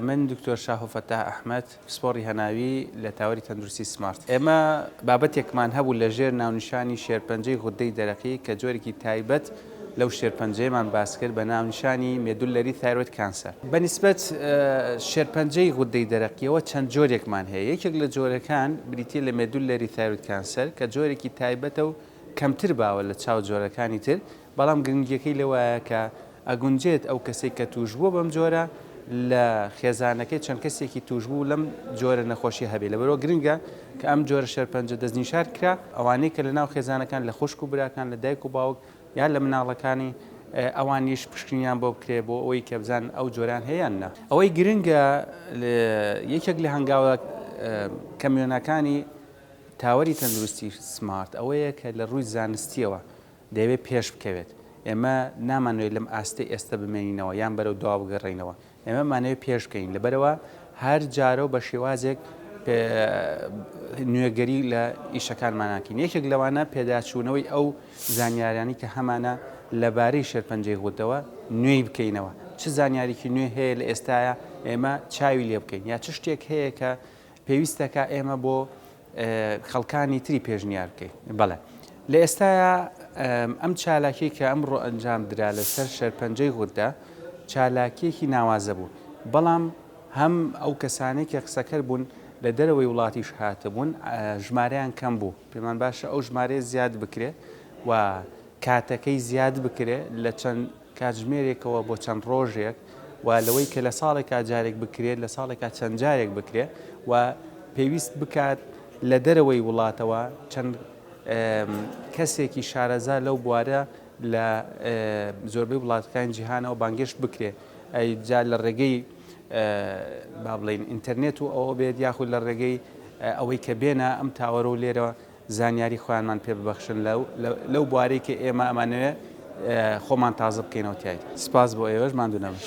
من دکتۆر شاه و فەتاح ئەحمەد پسپۆڕی هەناوی لە تاوەری تەندروستی سمارت. ئێمە بابەتێکمان هەبوو لە ژێر ناونیشانی شێرپەنجەی غودەی دەرەقی کە جۆرێکی تایبەت لەو شێرپەنجەیەمان باس کرد بە ناونیشانی مێدولەری تایرۆید کانسەر. بەنسبەت شێرپەنجەی غودەی دەرەقیەوە چەند جۆرێکمان هەیە. یەکێک لە جۆرەکان بریتیە لە مێدولەری تایرۆید کانسەر کە جۆرێکی تایبەتە و کەمتر باوە لە چاو جۆرەکانی تر، بەڵام گرنگیەکەی لەوایە کە ئەگونجێت ئەو کەسێک کە توش بووە بەم جۆرە لە خێزانەکەی چەند کەسێکی توشبوو لەم جۆرە نەخۆشی هەبێت. لەبەرەوە گرنگە کە ئەم جۆرە شێرپەنجە دەستنیشان کرا ئەوانەی کە لە ناو خێزانەکان لە خوشک و براکان لە دایک و باوک یان لە مناڵەکانی ئەوانیش پشکنیان بۆ بکرێ بۆ ئەوەی کە بزان ئەو جۆران هەیەیان نا. ئەوەی گرنگە یەکێک لە هەنگاوە کەمیۆنەکانی تاوەری تەندروستی سمارت ئەوەیە کە لە ڕووی زانستیەوە دەیەوێت پێش بکەوێت. ئێمە نامانوێت لەم ئاستی ئێستا بمێنینەوە یان بەرەو دوا بگەڕێینەوە. ئێمە مانەوێت پێش بکەین، لەبەرەوە هەر جارە و بە شێوازێک نوێگەری لە ئیشەکانماناکەین. یەکێک لەوانە پێداچوونەوەی ئەو زانیاریانی کە هەمانە لەبارەی شێرپەنجەی غودەوە نوێی بکەینەوە. چ زانیاریکی نوێ هەیە لە ئێستاە ئێمە چاوی لێ بکەین، یا چ شتێک هەیە کە پێویستەکە ئێمە بۆ خەڵکانی تری پێشنیار بکەین. بەڵێ لە ئێستاە ئەم چالاکی کە ئەمڕۆ ئەنجام درا لەسەر شێرپەنجەی غودە چالاکیەکی ناوازە بوو، بەڵام هەم ئەو کەسانێک کە قسەکەر بوون لە دەرەوەی وڵاتیش هاتەبوون ژمارەیان کەم بوو. پێمان باشە ئەو ژمارە زیاد بکرێ و کاتەکەی زیاد بکرێ لە چەند کاتژمێرێکەوە بۆ چەند ڕۆژێک، و لەوەی کە لە ساڵێکا جارێک بکرێت لە ساڵێکا چەند جارێک بکرێ و پێویست بکات لە دەرەوەی وڵاتەوە چەند کەسێکی شارەزا لەو بوارە لە زۆربەی وڵاتەکانی جیهانەوە بانگشت بکرێ. جا لە ڕێگەی با بڵێن ئینتەرنێت و ئەوە بێت یاخود لە ڕێگەی ئەوەی کە بێنە ئەم تاوەرە و لێرە زانیاری خۆیانمان پێ ببەخشن لەو بوارەی کە ئێمە ئەمانەوێت خۆمان تازە بکەینەوە تایت. سپاس بۆ ئێوەش ماندوو نەبن.